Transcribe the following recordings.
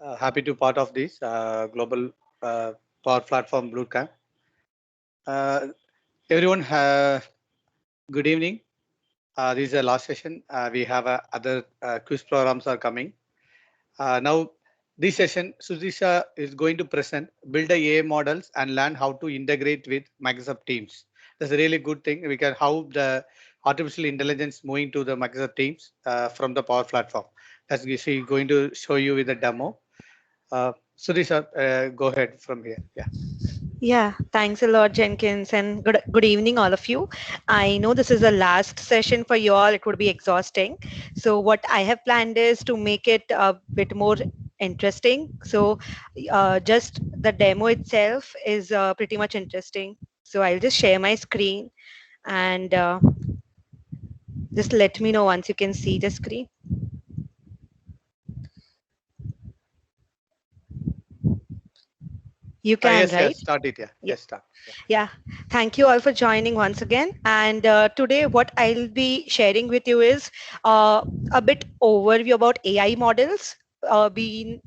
Happy to part of this global Power Platform Bootcamp. Uh, everyone, good evening. This is the last session. We have other quiz programs are coming. Now, this session, Sudhisha is going to present build a AI models and learn how to integrate with Microsoft Teams. That's a really good thing. We can how the artificial intelligence moving to the Microsoft Teams from the Power Platform. That's she going to show you with the demo. Sudhisha, go ahead from here. Yeah. Yeah, thanks a lot, Jenkins, and good evening, all of you. I know this is the last session for you all. It would be exhausting. So what I have planned is to make it a bit more interesting. So just the demo itself is pretty much interesting. So I'll just share my screen and just let me know once you can see the screen. You can, Yes, right? yes, start it. Yeah, Yeah. yes, start. Yeah. Yeah, thank you all for joining once again. And today, what I'll be sharing with you is a bit overview about AI models being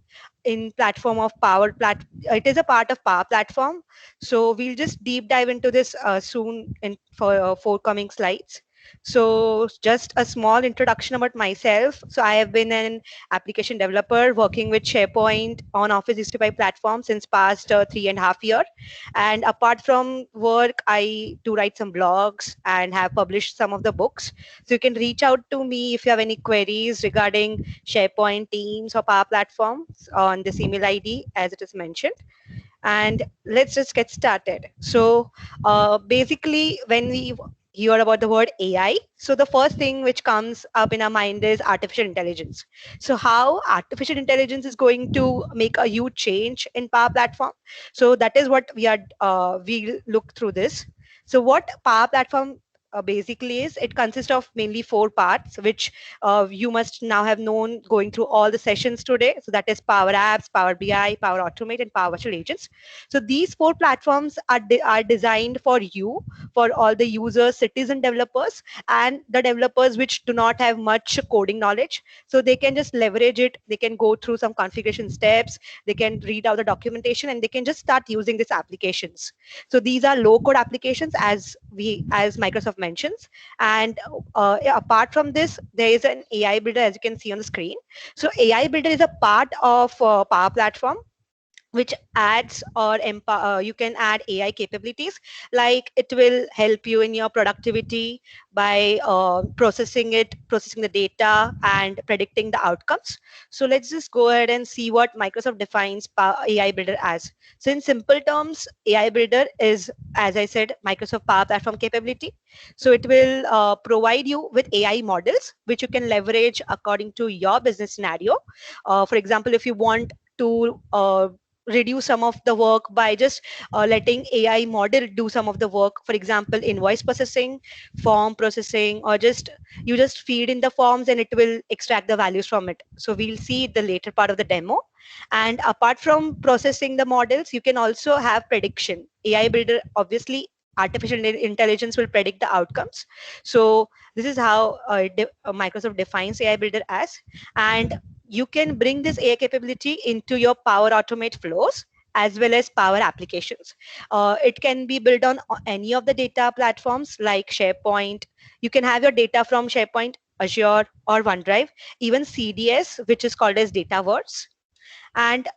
in platform of Power Plat. It is a part of Power Platform. So we'll just deep dive into this soon in for forthcoming slides. So just a small introduction about myself. So I have been an application developer working with SharePoint on Office 365 platform since past 3.5 years. And apart from work, I do write some blogs and have published some of the books. So you can reach out to me if you have any queries regarding SharePoint, Teams, or Power Platforms on this email ID as it is mentioned. And let's just get started. So basically, when we hear about the word AI, so the first thing which comes up in our mind is artificial intelligence. So how artificial intelligence is going to make a huge change in Power Platform. So that is what we look through this. So what Power Platform basically is, it consists of mainly four parts, which you must now have known going through all the sessions today. So that is Power Apps, Power BI, Power Automate, and Power Virtual Agents. So these four platforms are designed for you, for all the users, citizen developers, and the developers which do not have much coding knowledge. So they can just leverage it. They can go through some configuration steps. They can read out the documentation, and they can just start using these applications. So these are low code applications, as Microsoft mentions. And apart from this, there is an AI builder, as you can see on the screen. So AI builder is a part of Power Platform, which adds or empower, you can add AI capabilities, like it will help you in your productivity by processing the data and predicting the outcomes. So let's just go ahead and see what Microsoft defines AI builder as. So in simple terms, AI builder is, as I said, Microsoft Power Platform capability. So it will provide you with AI models which you can leverage according to your business scenario. For example, if you want to reduce some of the work by just letting AI model do some of the work. For example, invoice processing, form processing, or just you just feed in the forms and it will extract the values from it. So we'll see the later part of the demo. And apart from processing the models, you can also have prediction. AI builder, obviously, artificial intelligence will predict the outcomes. So this is how Microsoft defines AI builder as. And you can bring this AI capability into your Power Automate flows as well as Power applications. It can be built on any of the data platforms like SharePoint. You can have your data from SharePoint, Azure, or OneDrive, even CDS, which is called as Dataverse. And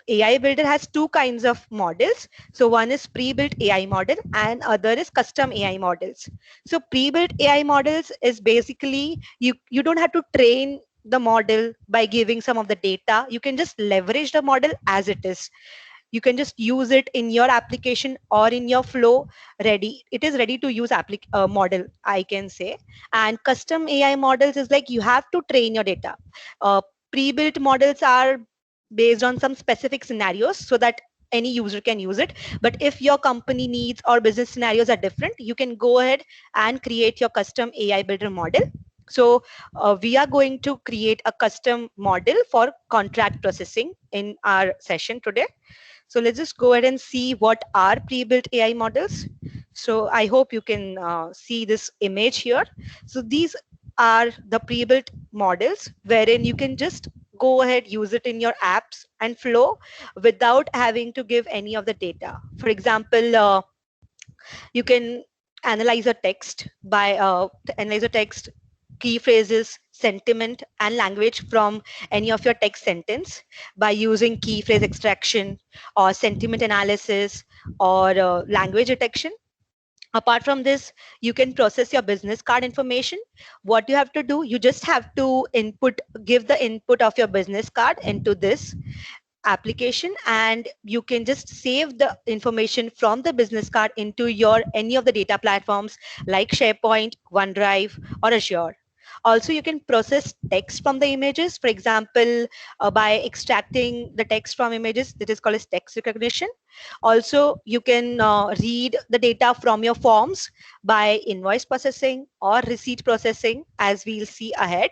AI Builder has two kinds of models. So one is pre-built AI model and other is custom AI models. So pre-built AI models is basically you don't have to train the model by giving some of the data. You can just leverage the model as it is. You can just use it in your application or in your flow. Ready, it is ready to use model, I can say. And custom AI models is like you have to train your data. Pre-built models are based on some specific scenarios so that any user can use it. But if your company needs or business scenarios are different, you can go ahead and create your custom AI builder model. So we are going to create a custom model for contract processing in our session today. So let's just go ahead and see what are pre-built AI models. So I hope you can see this image here. So these are the pre-built models wherein you can just go ahead, use it in your apps and flow without having to give any of the data. For example, you can analyze a text by analyze a text, key phrases, sentiment, and language from any of your text sentence by using key phrase extraction or sentiment analysis or language detection. Apart from this, you can process your business card information. What you have to do, you just have to give the input of your business card into this application, and you can just save the information from the business card into your any of the data platforms like SharePoint, OneDrive, or Azure. Also, you can process text from the images, for example, by extracting the text from images. That is called as text recognition. Also, you can read the data from your forms by invoice processing or receipt processing, as we'll see ahead.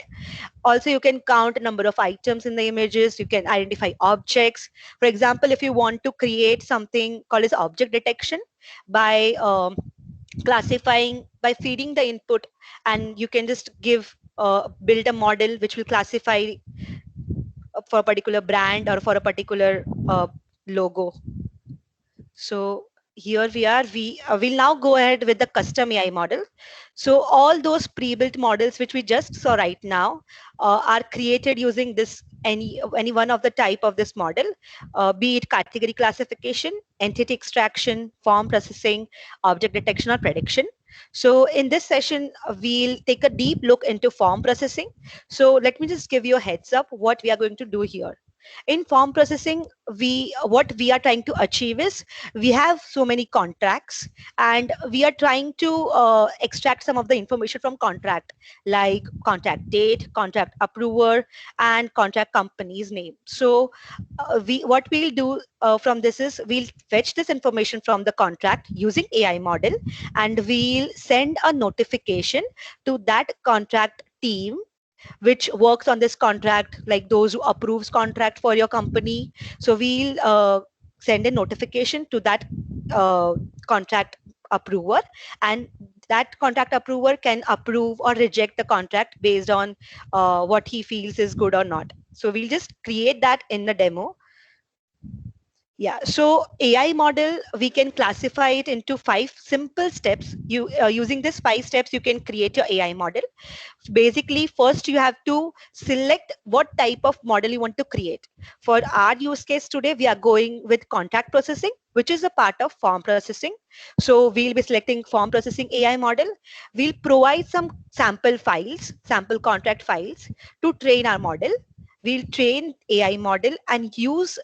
Also, you can count a number of items in the images. You can identify objects. For example, if you want to create something called as object detection by classifying, by feeding the input, and you can just build a model which will classify for a particular brand or for a particular logo. So here we are. We will now go ahead with the custom AI model. So all those pre-built models which we just saw right now are created using this any one of the type of this model, be it category classification, entity extraction, form processing, object detection, or prediction. So in this session, we'll take a deep look into form processing. So let me just give you a heads up what we are going to do here. In form processing, what we are trying to achieve is we have so many contracts, and we are trying to extract some of the information from contract, like contract date, contract approver, and contract company's name. So what we'll do from this is we'll fetch this information from the contract using AI model, and we'll send a notification to that contract team which works on this contract, like those who approves contract for your company. So we'll send a notification to that contract approver, and that contract approver can approve or reject the contract based on what he feels is good or not. So we'll just create that in the demo. Yeah, so AI model, we can classify it into 5 simple steps. Using these 5 steps, you can create your AI model. Basically, first you have to select what type of model you want to create. For our use case today, we are going with contract processing, which is a part of form processing. So we'll be selecting form processing AI model. We'll provide some sample files, sample contract files to train our model. We'll train AI model and use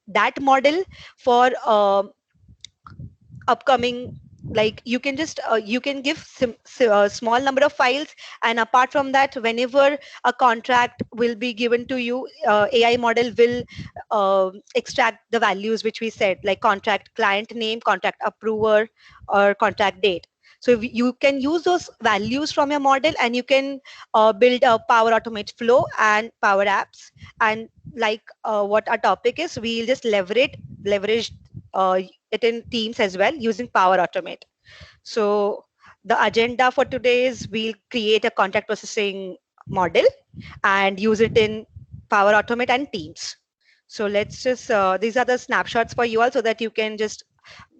that model for upcoming, like you can just you can give small number of files, and apart from that, whenever a contract will be given to you, AI model will extract the values which we said, like contract client name, contract approver, or contract date. So you can use those values from your model, and you can build a Power Automate flow and Power Apps. And like what our topic is, we'll just leverage it in Teams as well using Power Automate. So the agenda for today is we'll create a contract processing model and use it in Power Automate and Teams. So let's just, these are the snapshots for you all so that you can just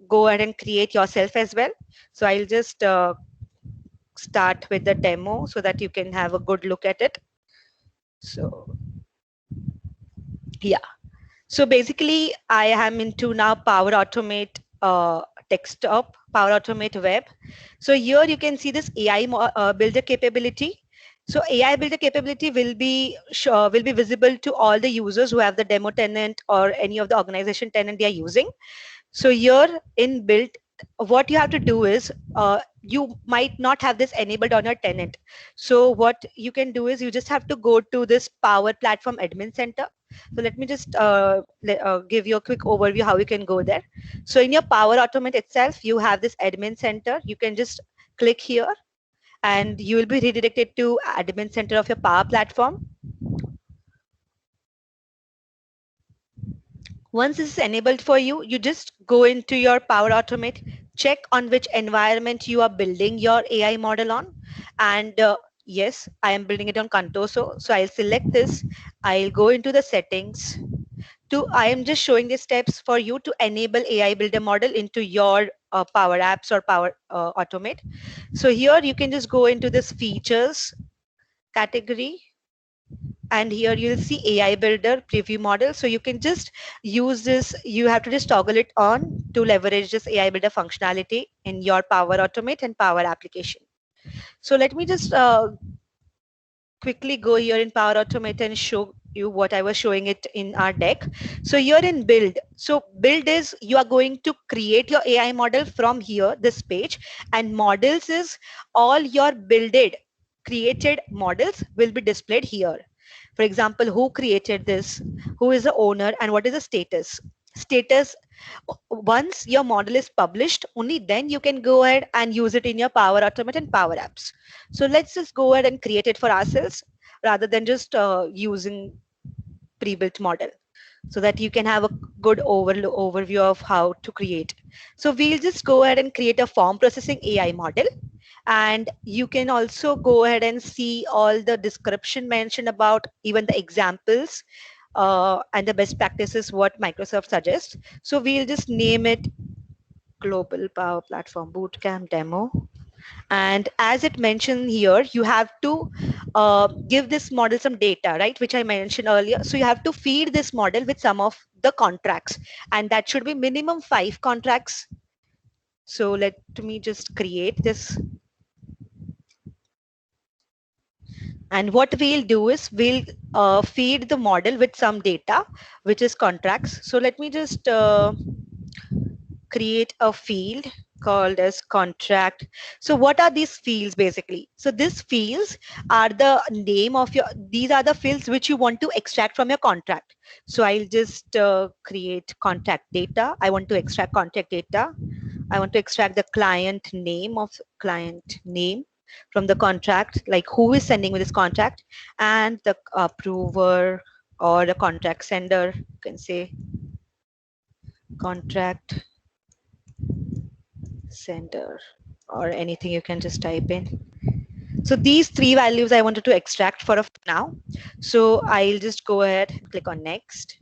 go ahead and create yourself as well. So I'll just start with the demo so that you can have a good look at it. So yeah. So basically, I am into now Power Automate desktop, Power Automate web. So here you can see this AI builder capability. So AI builder capability will be visible to all the users who have the demo tenant or any of the organization tenant they are using. So here in built, what you have to do is you might not have this enabled on your tenant. So what you can do is you just have to go to this Power Platform Admin Center. So let me just give you a quick overview how you can go there. So in your Power Automate itself, you have this Admin Center. You can just click here, and you will be redirected to Admin Center of your Power Platform. Once this is enabled for you, you just go into your Power Automate, check on which environment you are building your AI model on, and yes, I am building it on Contoso. So I'll select this. I'll go into the settings. I am just showing the steps for you to enable AI Builder model into your Power Apps or Power Automate. So here you can just go into this features category, and here you'll see AI Builder preview model. So you can just use this. You have to just toggle it on to leverage this AI Builder functionality in your Power Automate and Power application. So let me just quickly go here in Power Automate and show you what I was showing it in our deck. So here in build, so build is you are going to create your AI model from here, this page, and models is all your builded, created models will be displayed here. For example, who created this, who is the owner, and what is the status. Status, once your model is published, only then you can go ahead and use it in your Power Automate and Power Apps. So let's just go ahead and create it for ourselves rather than just using pre-built model, so that you can have a good overview of how to create. So we'll just go ahead and create a form processing AI model. And you can also go ahead and see all the description mentioned about even the examples and the best practices what Microsoft suggests. So we'll just name it Global Power Platform Bootcamp Demo. And as it mentioned here, you have to give this model some data, right, which I mentioned earlier. So you have to feed this model with some of the contracts, and that should be minimum 5 contracts. So let me just create this. And what we'll do is we'll feed the model with some data, which is contracts. So let me just create a field called as contract. So what are these fields basically? So these fields are the name of your, these are the fields which you want to extract from your contract. So I'll just create contact data. I want to extract contact data. I want to extract the client name of client name from the contract, like who is sending me this contract, and the approver or the contract sender. You can say contract sender or anything you can just type in. So these 3 values I wanted to extract for now. So I'll just go ahead and click on next.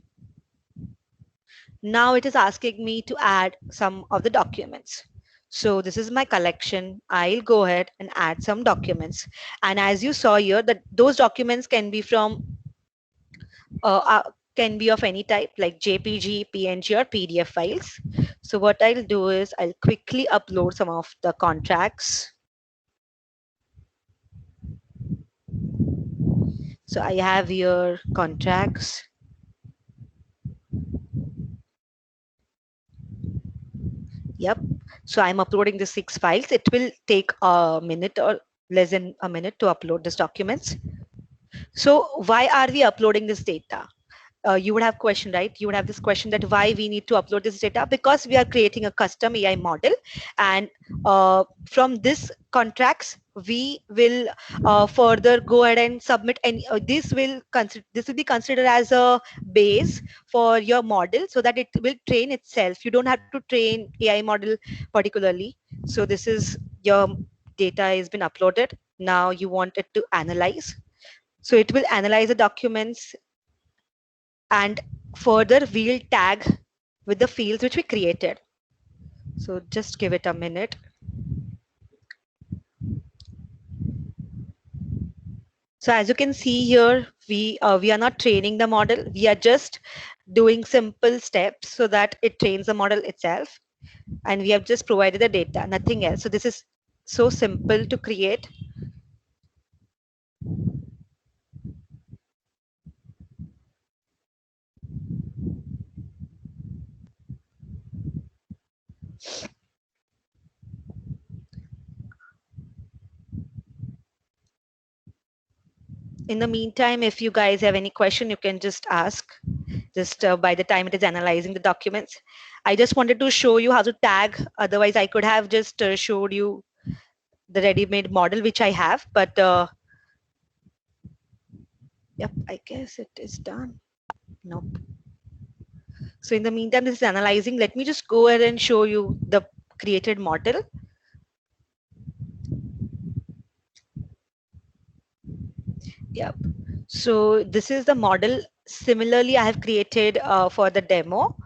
Now it is asking me to add some of the documents. So this is my collection. I'll go ahead and add some documents. And as you saw here, that those documents can be from can be of any type like JPG, PNG, or PDF files. So what I'll do is I'll quickly upload some of the contracts. So I have here contracts. Yep. So I'm uploading the 6 files. It will take a minute or less than a minute to upload these documents. So why are we uploading this data? You would have question, right? You would have this question that why we need to upload this data, because we are creating a custom AI model, and from this contracts we will further go ahead and submit, and this will be considered as a base for your model, so that it will train itself. You don't have to train AI model particularly. So this is your data has been uploaded. Now you want it to analyze. So it will analyze the documents, and further we'll tag with the fields which we created. So just give it a minute. So as you can see here, we are not training the model. We are just doing simple steps so that it trains the model itself. And we have just provided the data, nothing else. So this is so simple to create. In the meantime, if you guys have any question, you can just ask. Just by the time it is analyzing the documents. I just wanted to show you how to tag. Otherwise, I could have just showed you the ready-made model which I have, but yep, I guess it is done. Nope. So in the meantime, this is analyzing. Let me just go ahead and show you the created model. Yep. So this is the model. Similarly, I have created for the demo.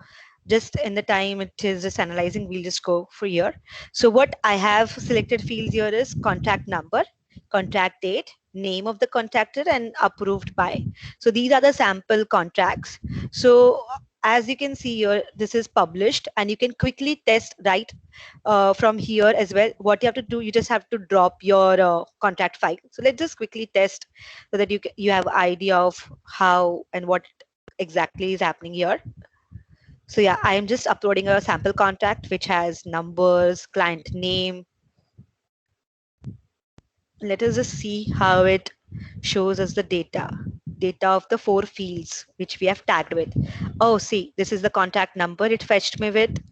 Just in the time it is just analyzing, we'll just go for here. So what I have selected fields here is contact number, contract date, name of the contractor, and approved by. So these are the sample contracts. So as you can see here, this is published, and you can quickly test right from here as well. What you have to do, you just have to drop your contract file. So let's just quickly test so that you have idea of how and what exactly is happening here. So yeah, I am just uploading a sample contract which has numbers, client name. Let us just see how it shows us the data of the 4 fields which we have tagged with. Oh, see, this is the contact number it fetched me with.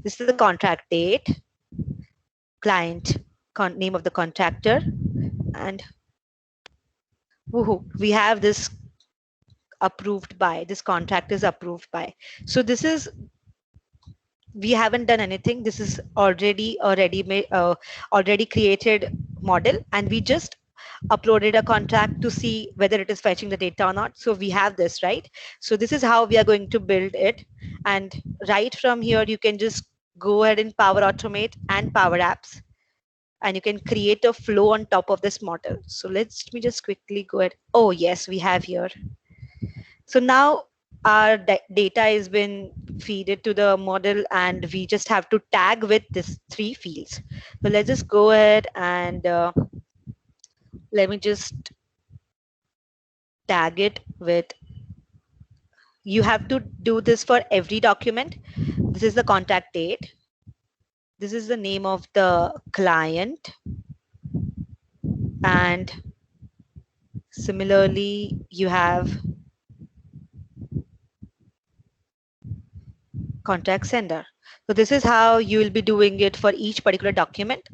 This is the contract date, client name of the contractor, and woohoo, we have this approved by, this contract is approved by. So this is, we haven't done anything. This is already a ready-made, already created model, and we just uploaded a contract to see whether it is fetching the data or not. So we have this, right? So this is how we are going to build it. And right from here, you can just go ahead and Power Automate and Power Apps, and you can create a flow on top of this model. So let me just quickly go ahead. Oh yes, we have here. So now our data has been fed to the model, and we just have to tag with this 3 fields. So let's just go ahead and let me just tag it with, you have to do this for every document. This is the contact date. This is the name of the client. And similarly, you have contact sender. So this is how you will be doing it for each particular document.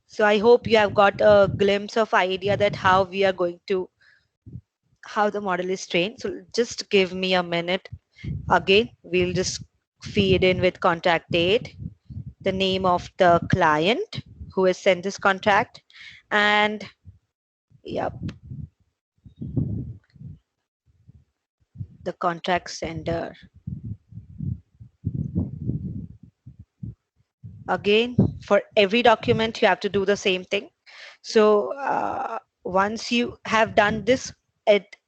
So I hope you have got a glimpse of idea that how we are going to, how the model is trained. So just give me a minute. Again, we'll just feed in with contact date, the name of the client who has sent this contract, and yep, the contract sender. Again, for every document, you have to do the same thing. So once you have done this,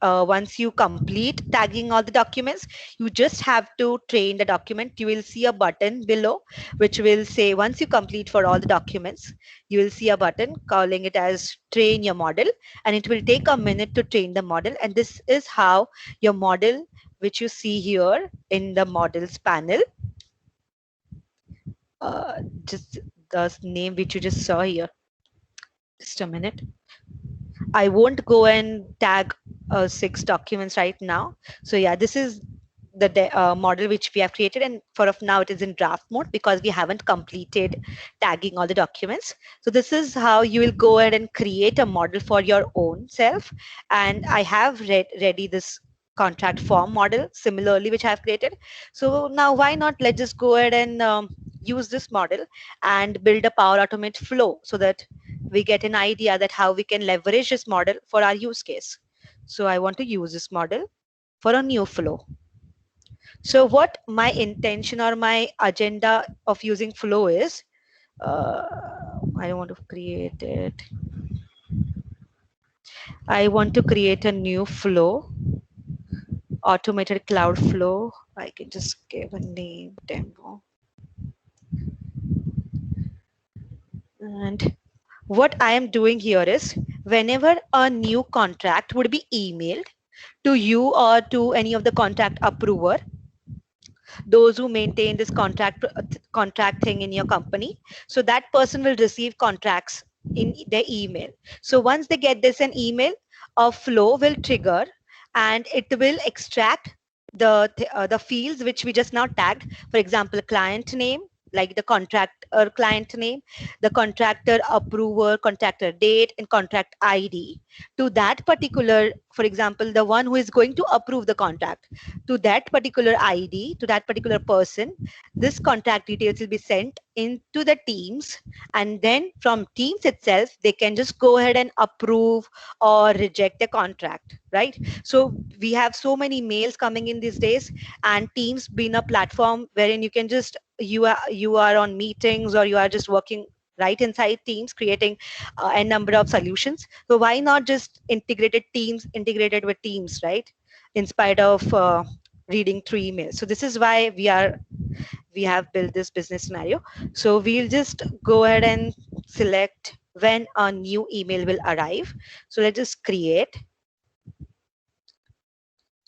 once you complete tagging all the documents, you just have to train the document. You will see a button below which will say, once you complete for all the documents, you will see a button calling it as train your model, and it will take a minute to train the model. And this is how your model, which you see here in the models panel, just the name which you just saw here. Just a minute. I won't go and tag 6 documents right now. So yeah, this is the model which we have created, and for of now it is in draft mode because we haven't completed tagging all the documents. So this is how you will go ahead and create a model for your own self. And I have ready this contract form model similarly which I have created. So now why not, let's just go ahead and use this model and build a Power Automate flow so that we get an idea that how we can leverage this model for our use case. So I want to use this model for a new flow. So what my intention or my agenda of using flow is, I want to create it. I want to create a new flow, automated cloud flow. I can just give a name, demo. And what I am doing here is, whenever a new contract would be emailed to you or to any of the contract approver, those who maintain this contract thing in your company, so that person will receive contracts in their email. So once they get this an email, a flow will trigger, and it will extract the fields which we just now tagged. For example, client name, like the contractor client name, the contractor approver, contractor date, and contract ID. to that particular, for example, the one who is going to approve the contract, to that particular ID, to that particular person, this contact details will be sent into the Teams, and then from Teams itself, they can just go ahead and approve or reject the contract, right? So we have so many mails coming in these days, and Teams being a platform wherein you can just, you are on meetings or you are just working right inside Teams, creating a number of solutions. So why not just integrated with Teams, right? In spite of reading through emails. So this is why we have built this business scenario. So we'll just go ahead and select when a new email will arrive. So let's just create,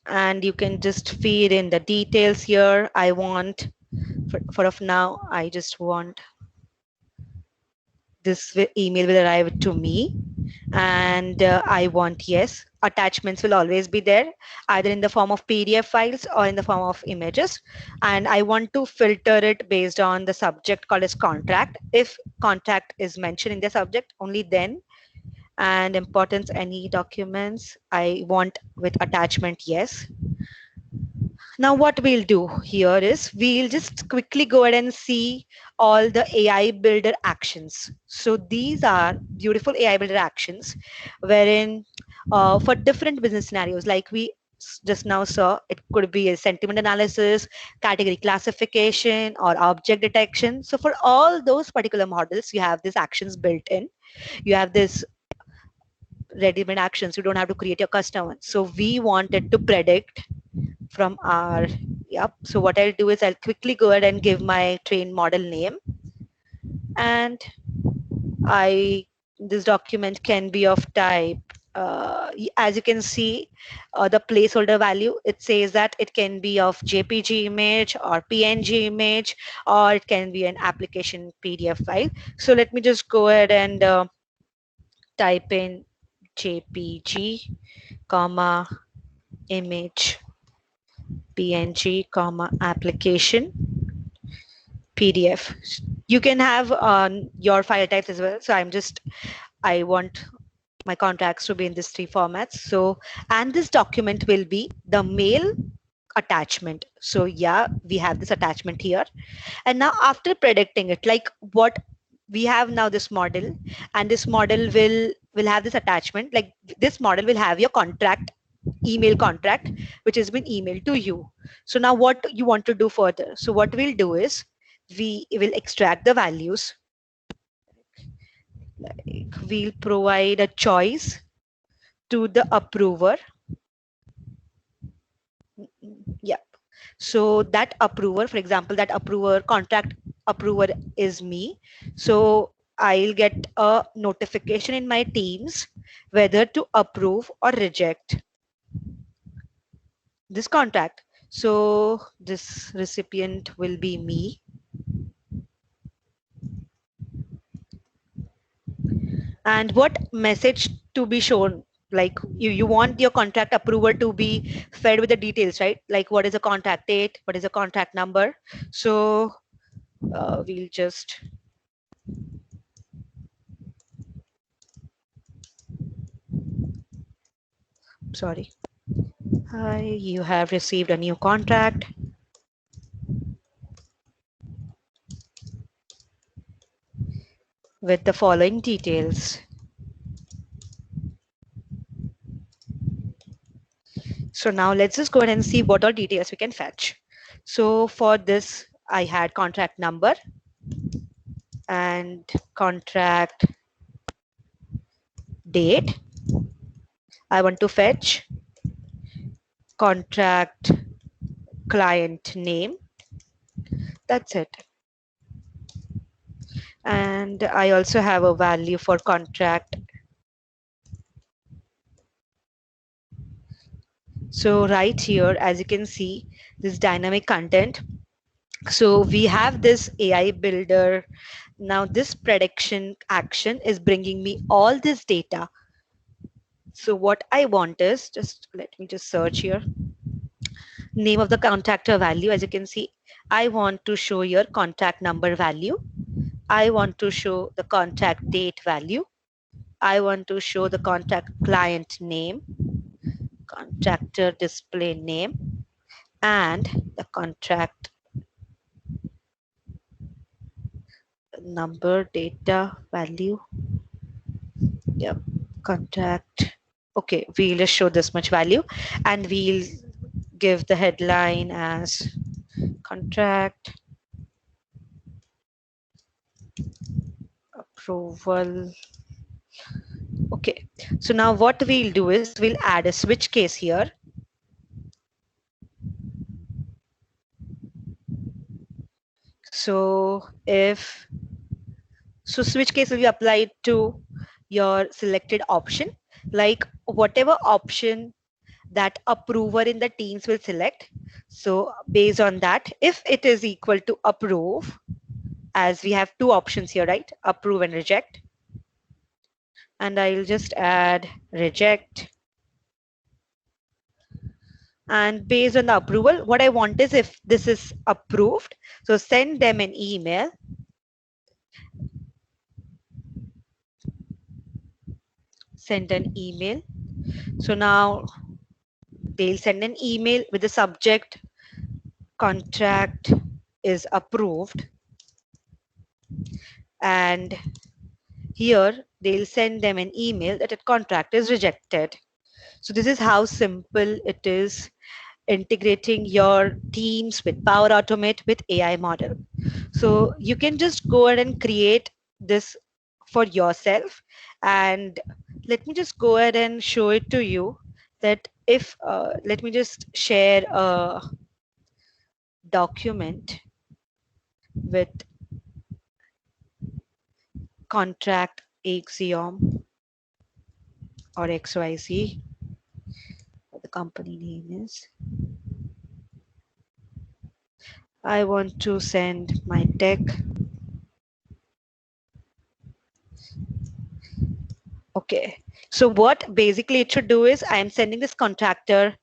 and you can just feed in the details here. I want, for of now, I just want this email will arrive to me, and I want yes. Attachments will always be there, either in the form of PDF files or in the form of images. And I want to filter it based on the subject called as contract. If contract is mentioned in the subject, only then. And importance, any documents, I want with attachment yes. Now what we'll do here is we'll just quickly go ahead and see all the AI builder actions. So these are beautiful AI builder actions wherein for different business scenarios, like we just now saw, it could be a sentiment analysis, category classification, or object detection. So for all those particular models, you have these actions built in. You have this ready-made actions. You don't have to create your custom one. So we wanted to predict from our, yep. So what I'll do is I'll quickly go ahead and give my train model name, and this document can be of type, as you can see, the placeholder value, it says that it can be of JPG image or PNG image, or it can be an application PDF file. So let me just go ahead and type in JPG, comma, image, PNG, comma, application, PDF. You can have your file types as well. So I want my contracts to be in these three formats. So, and this document will be the mail attachment. So yeah, we have this attachment here. And now after predicting it, like what we have now, this model, and this model will have this attachment, like this model will have your contract, email contract, which has been emailed to you. So now what you want to do further? So what we'll do is we will extract the values. Like we'll provide a choice to the approver. Yeah. So that approver, for example, that approver, contract approver is me. So I'll get a notification in my Teams whether to approve or reject this contract. So this recipient will be me. And what message to be shown? Like you want your contract approver to be fed with the details, right? Like what is the contract date? What is the contract number? So we'll just, sorry. Hi, you have received a new contract. With the following details. So now let's just go ahead and see what all details we can fetch. So for this, I had contract number and contract date. I want to fetch contract client name. That's it. And I also have a value for contract. So right here, as you can see, this dynamic content. So we have this AI builder. Now this prediction action is bringing me all this data. So what I want is, just let me just search here. Name of the contactor value, as you can see, I want to show your contact number value. I want to show the contact date value. I want to show the contact client name, contractor display name, and the contract number, data, value. Yep, contract. Okay, we'll just show this much value, and we'll give the headline as contract approval. Okay, so now what we'll do is we'll add a switch case here. So switch case will be applied to your selected option, like whatever option that approver in the teams will select. So based on that, if it is equal to approve, as we have two options here, right? Approve and reject. And I'll just add reject. And based on the approval, what I want is if this is approved, so send them an email. Send an email. So now they'll send an email with the subject contract is approved. And here they'll send them an email that a contract is rejected. So this is how simple it is integrating your teams with Power Automate with AI model. So you can just go ahead and create this for yourself. And let me just go ahead and show it to you that if, let me just share a document with contract Axiom or XYZ, what the company name is. I want to send my tech. Okay, so what basically it should do is I am sending this contractor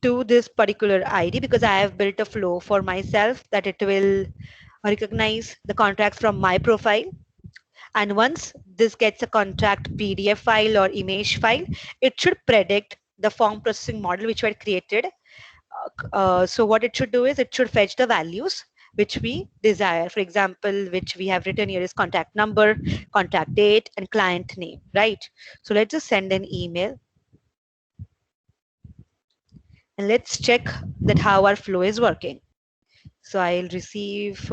to this particular ID because I have built a flow for myself that it will recognize the contracts from my profile. And once this gets a contract PDF file or image file, it should predict the form processing model which we had created. So what it should do is it should fetch the values which we desire. For example, which we have written here is contact number, contact date, and client name, right? So let's just send an email. And let's check that how our flow is working. So I'll receive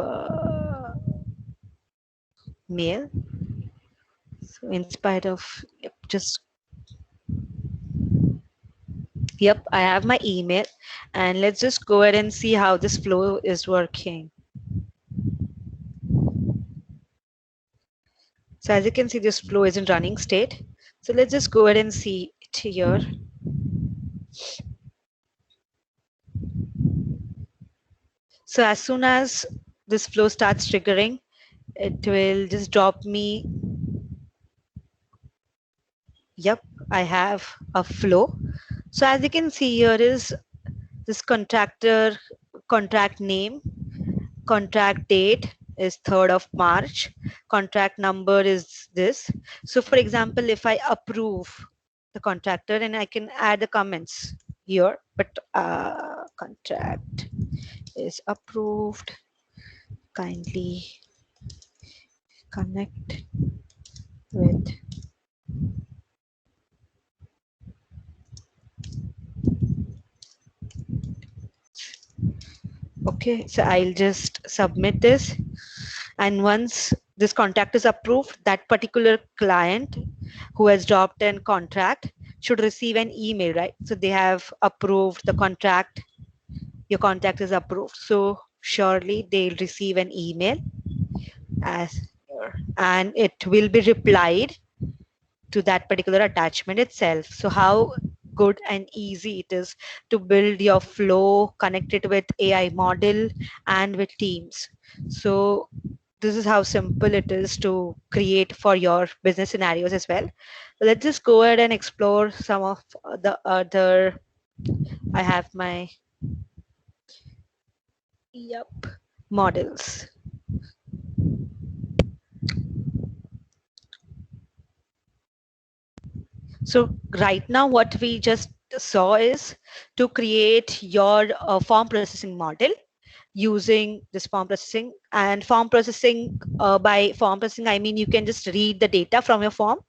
mail. So in spite of yep, I have my email, and let's just go ahead and see how this flow is working. So as you can see, this flow is in running state. So let's just go ahead and see it here. So as soon as this flow starts triggering, it will just drop me. Yep, I have a flow. So as you can see here is this contractor contract name, contract date is 3rd of March, contract number is this. So for example, if I approve the contractor, and I can add the comments here, but contract is approved, kindly connect with okay. So I'll just submit this, and once this contract is approved, that particular client who has dropped in contract should receive an email, right? So they have approved the contract, your contract is approved. So surely they'll receive an email as and it will be replied to that particular attachment itself. So how good and easy it is to build your flow connected with AI model and with teams. So this is how simple it is to create for your business scenarios as well. Let's just go ahead and explore some of the other. I have my models. So right now what we just saw is to create your form processing model using this form processing. And form processing, by form processing I mean you can just read the data from your form.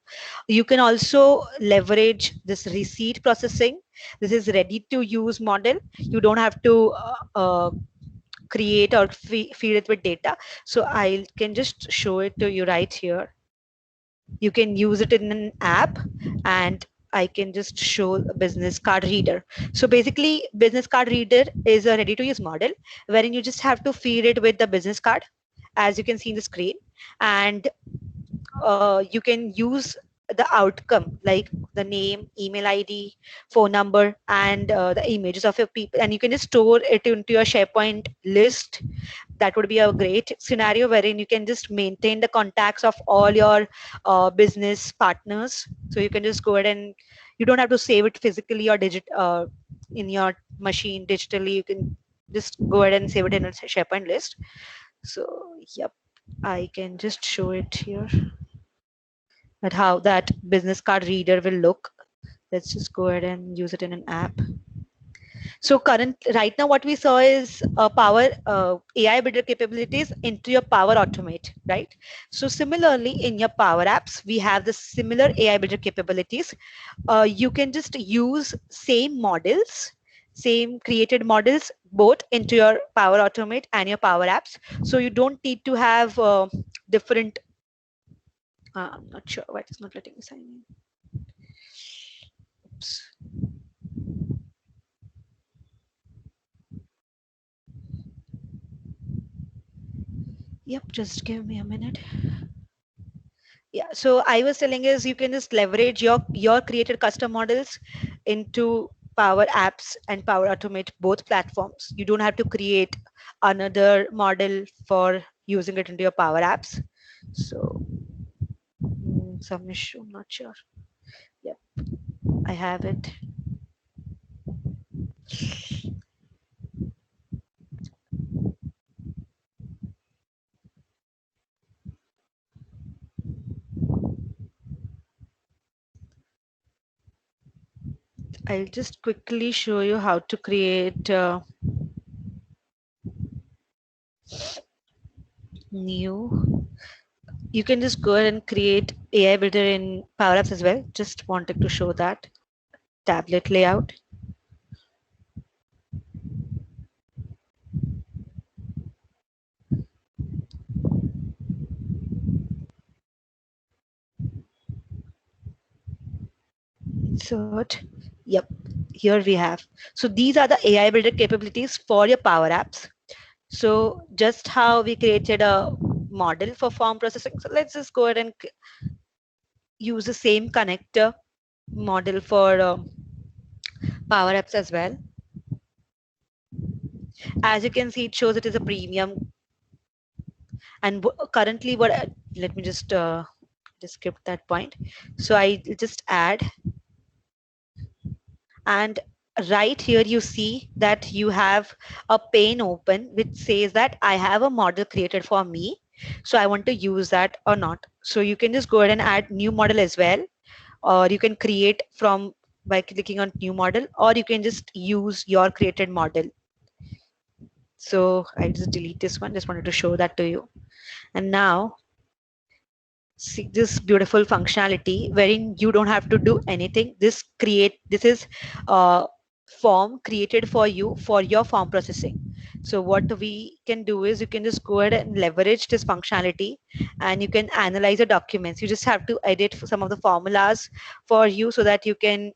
You can also leverage this receipt processing. This is ready to use model. You don't have to create or feed it with data. So I can just show it to you right here. You can use it in an app, and I can just show a business card reader. So basically, business card reader is a ready to use model wherein you just have to feed it with the business card, as you can see in the screen, and you can use the outcome like the name, email ID, phone number, and the images of your people, and you can just store it into your SharePoint list. That would be a great scenario wherein you can just maintain the contacts of all your business partners. So you can just go ahead and you don't have to save it physically or in your machine digitally. You can just go ahead and save it in a SharePoint list. So yep, I can just show it here at how that business card reader will look. Let's just go ahead and use it in an app. So right now what we saw is Power AI Builder capabilities into your Power Automate, right? So similarly in your Power Apps, we have the similar AI Builder capabilities. You can just use same models, same created models, both into your Power Automate and your Power Apps. So you don't need to have different, I'm not sure why it's not letting me sign in. Oops. Yep, just give me a minute. Yeah, so I was telling is you can just leverage your created custom models into Power Apps and Power Automate, both platforms. You don't have to create another model for using it into your Power Apps. So some issue, I'm not sure. Yep, I have it. I'll just quickly show you how to create new. You can just go ahead and create AI Builder in Power Apps as well. Just wanted to show that tablet layout. Insert. Yep, here we have. So these are the AI Builder capabilities for your Power Apps. So just how we created a model for form processing. So let's just go ahead and use the same connector model for Power Apps as well. As you can see, it shows it is a premium. And currently what, let me just skip that point. So I just add, and right here you see that you have a pane open which says that I have a model created for me, so I want to use that or not. So you can just go ahead and add new model as well, or you can create from by clicking on new model, or you can just use your created model. So I just delete this one, just wanted to show that to you. And now see this beautiful functionality wherein you don't have to do anything. This is form created for you for your form processing. So what we can do is you can just go ahead and leverage this functionality, and you can analyze the documents. You just have to edit some of the formulas for you so that you can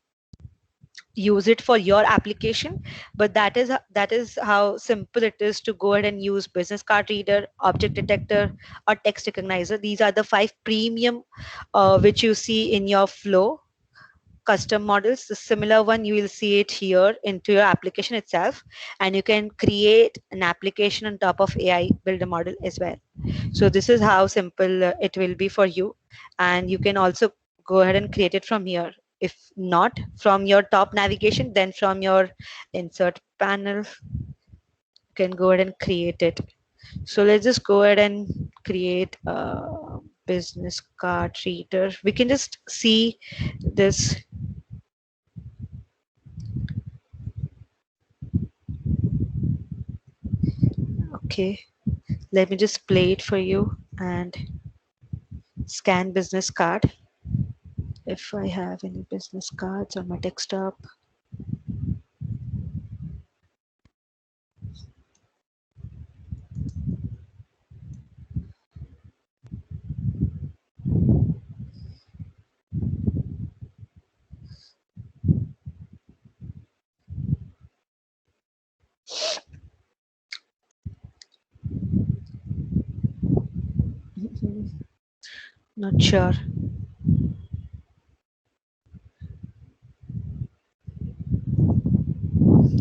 use it for your application. But that is how simple it is to go ahead and use business card reader, object detector, or text recognizer. These are the 5 premium which you see in your flow custom models. The similar one you will see it here into your application itself, and you can create an application on top of AI builder model as well. So this is how simple it will be for you, and you can also go ahead and create it from here. If not from your top navigation, then from your insert panel, you can go ahead and create it. So let's just go ahead and create a business card reader. We can just see this Okay, let me just play it for you and scan business card. If I have any business cards on my desktop. Not sure.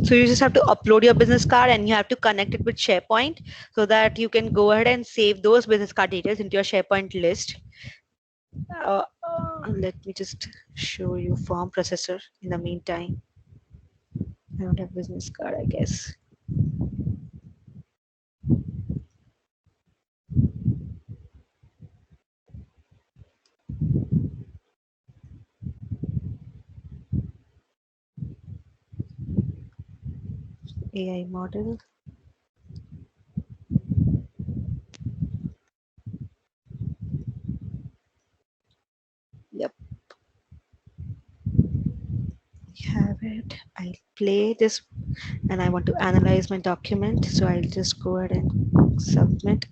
So you just have to upload your business card and you have to connect it with SharePoint so that you can go ahead and save those business card details into your SharePoint list. Let me just show you form processor in the meantime. I don't have business card, I guess. AI model. Yep, have it. I'll play this and I want to analyze my document. So I'll just go ahead and submit.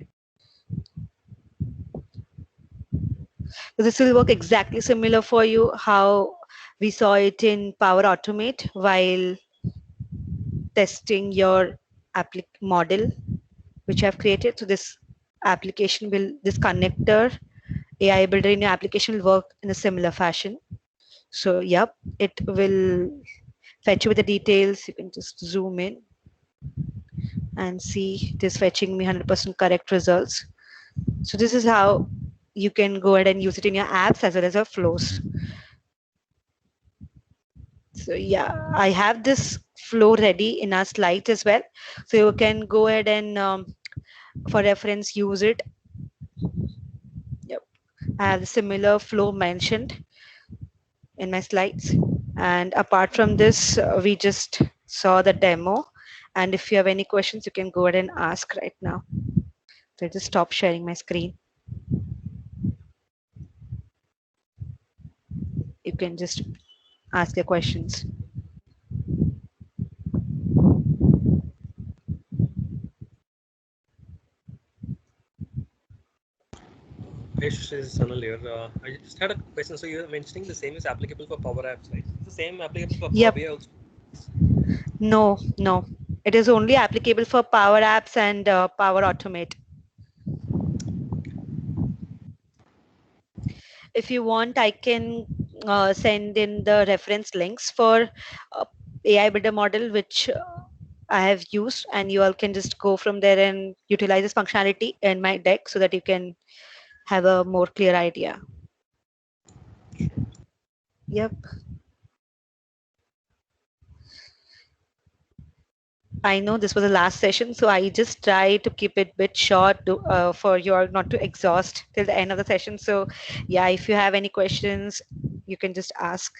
So this will work exactly similar for you how we saw it in Power Automate while testing your model which I've created. So this application will, this connector AI builder in your application will work in a similar fashion. So yep, it will fetch you with the details. You can just zoom in and see it is fetching me 100% correct results. So this is how you can go ahead and use it in your apps as well as your flows. So yeah, I have this flow ready in our slides as well. So you can go ahead and for reference use it. Yep. I have a similar flow mentioned in my slides. And apart from this, we just saw the demo. And if you have any questions, you can go ahead and ask right now. So I just stop sharing my screen. You can just ask your questions. This is Sanal here. I just had a question. So you're mentioning the same is applicable for Power Apps, right? Is the same applicable for Power Yep. BI also? No, no. It is only applicable for Power Apps and Power Automate. If you want, I can send in the reference links for AI Builder model, which I have used, and you all can just go from there and utilize this functionality in my deck so that you can have a more clear idea. Yep. I know this was the last session, so I just try to keep it a bit short for you all not to exhaust till the end of the session. So yeah, if you have any questions, you can just ask.